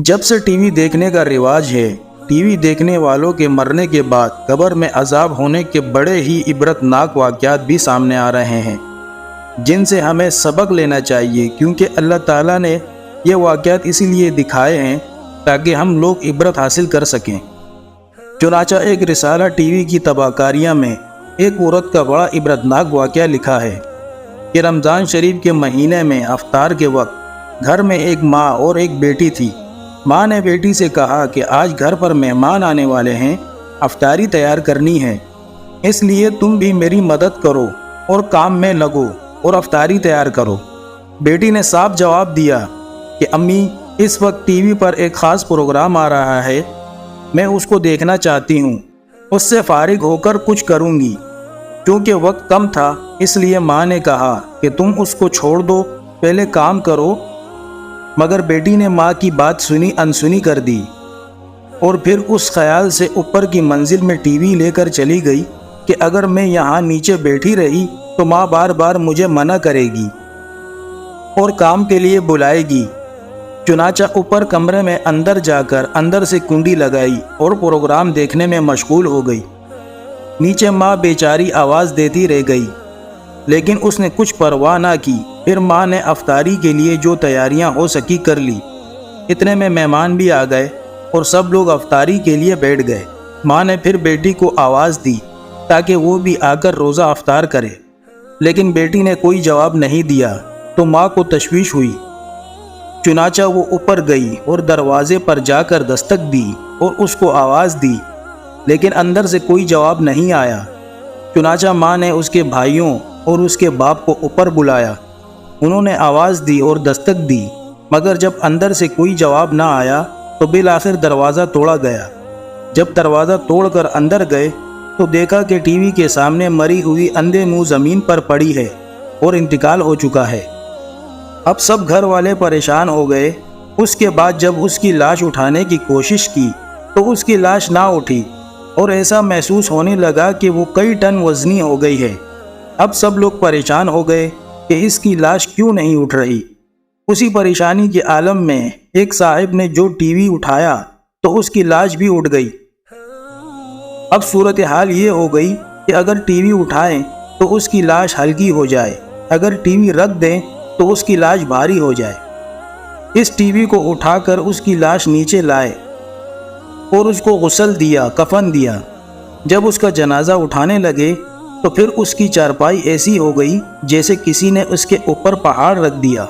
جب سے T V دیکھنے کا رواج ہے، ٹی وی دیکھنے والوں کے مرنے کے بعد قبر میں عذاب ہونے کے بڑے ہی عبرتناک واقعات بھی سامنے آ رہے ہیں، جن سے ہمیں سبق لینا چاہیے، کیونکہ اللہ تعالیٰ نے یہ واقعات اسی لیے دکھائے ہیں تاکہ ہم لوگ عبرت حاصل کر سکیں۔ چنانچہ ایک رسالہ ٹی وی کی تباہ کاریاں میں ایک عورت کا بڑا عبرتناک واقعہ لکھا ہے کہ رمضان شریف کے مہینے میں افطار کے وقت گھر میں ایک ماں اور ایک بیٹی تھی۔ ماں نے بیٹی سے کہا کہ آج گھر پر مہمان آنے والے ہیں، افطاری تیار کرنی ہے، اس لیے تم بھی میری مدد کرو اور کام میں لگو اور افطاری تیار کرو۔ بیٹی نے صاف جواب دیا کہ امی، اس وقت ٹی وی پر ایک خاص پروگرام آ رہا ہے، میں اس کو دیکھنا چاہتی ہوں، اس سے فارغ ہو کر کچھ کروں گی۔ کیونکہ وقت کم تھا، اس لیے ماں نے کہا کہ تم اس کو چھوڑ دو، پہلے کام کرو۔ مگر بیٹی نے ماں کی بات سنی انسنی کر دی اور پھر اس خیال سے اوپر کی منزل میں ٹی وی لے کر چلی گئی کہ اگر میں یہاں نیچے بیٹھی رہی تو ماں بار بار مجھے منع کرے گی اور کام کے لیے بلائے گی۔ چنانچہ اوپر کمرے میں اندر جا کر اندر سے کنڈی لگائی اور پروگرام دیکھنے میں مشغول ہو گئی۔ نیچے ماں بیچاری آواز دیتی رہ گئی، لیکن اس نے کچھ پرواہ نہ کی۔ پھر ماں نے افطاری کے لیے جو تیاریاں ہو سکی کر لی۔ اتنے میں مہمان بھی آ گئے اور سب لوگ افطاری کے لیے بیٹھ گئے۔ ماں نے پھر بیٹی کو آواز دی تاکہ وہ بھی آ کر روزہ افطار کرے، لیکن بیٹی نے کوئی جواب نہیں دیا تو ماں کو تشویش ہوئی۔ چنانچہ وہ اوپر گئی اور دروازے پر جا کر دستک دی اور اس کو آواز دی، لیکن اندر سے کوئی جواب نہیں آیا۔ چنانچہ ماں نے اس کے بھائیوں اور اس کے باپ کو اوپر بلایا۔ انہوں نے آواز دی اور دستک دی، مگر جب اندر سے کوئی جواب نہ آیا تو بالآخر دروازہ توڑا گیا۔ جب دروازہ توڑ کر اندر گئے تو دیکھا کہ ٹی وی کے سامنے مری ہوئی اندھے منہ زمین پر پڑی ہے اور انتقال ہو چکا ہے۔ اب سب گھر والے پریشان ہو گئے۔ اس کے بعد جب اس کی لاش اٹھانے کی کوشش کی تو اس کی لاش نہ اٹھی اور ایسا محسوس ہونے لگا کہ وہ کئی ٹن وزنی ہو گئی ہے۔ اب سب لوگ پریشان ہو گئے کہ اس کی لاش کیوں نہیں اٹھ رہی۔ اسی پریشانی کے عالم میں ایک صاحب نے جو ٹی وی اٹھایا تو اس کی لاش بھی اٹھ گئی۔ اب صورتحال یہ ہو گئی کہ اگر ٹی وی اٹھائیں تو اس کی لاش ہلکی ہو جائے، اگر ٹی وی رکھ دیں تو اس کی لاش بھاری ہو جائے۔ اس ٹی وی کو اٹھا کر اس کی لاش نیچے لائے اور اس کو غسل دیا، کفن دیا۔ جب اس کا جنازہ اٹھانے لگے تو پھر اس کی چارپائی ایسی ہو گئی جیسے کسی نے اس کے اوپر پہاڑ رکھ دیا،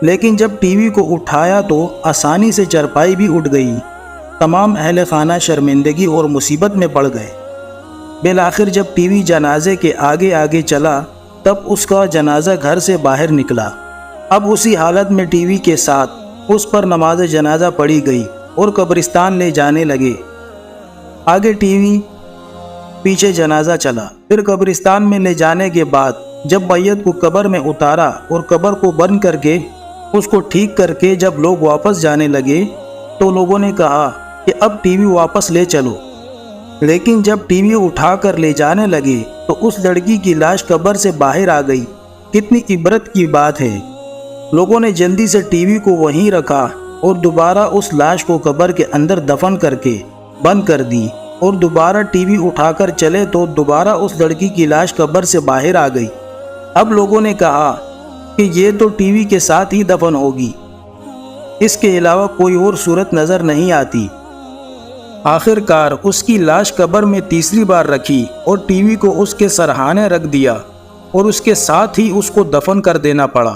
لیکن جب ٹی وی کو اٹھایا تو آسانی سے چارپائی بھی اٹھ گئی۔ تمام اہل خانہ شرمندگی اور مصیبت میں پڑ گئے۔ بالآخر جب ٹی وی جنازے کے آگے آگے چلا تب اس کا جنازہ گھر سے باہر نکلا۔ اب اسی حالت میں ٹی وی کے ساتھ اس پر نماز جنازہ پڑھی گئی اور قبرستان لے جانے لگے۔ آگے ٹی وی، پیچھے جنازہ چلا۔ پھر قبرستان میں لے جانے کے بعد جب میت کو قبر میں اتارا اور قبر کو بند کر کے اس کو ٹھیک کر کے جب لوگ واپس جانے لگے تو لوگوں نے کہا کہ اب ٹی وی واپس لے چلو، لیکن جب ٹی وی اٹھا کر لے جانے لگے تو اس لڑکی کی لاش قبر سے باہر آ گئی۔ کتنی عبرت کی بات ہے۔ لوگوں نے جلدی سے ٹی وی کو وہیں رکھا اور دوبارہ اس لاش کو قبر کے اندر دفن کر کے بند کر دی اور دوبارہ ٹی وی اٹھا کر چلے تو دوبارہ اس لڑکی کی لاش قبر سے باہر آ گئی۔ اب لوگوں نے کہا کہ یہ تو ٹی وی کے ساتھ ہی دفن ہوگی، اس کے علاوہ کوئی اور صورت نظر نہیں آتی۔ آخر کار اس کی لاش قبر میں تیسری بار رکھی اور ٹی وی کو اس کے سرہانے رکھ دیا اور اس کے ساتھ ہی اس کو دفن کر دینا پڑا۔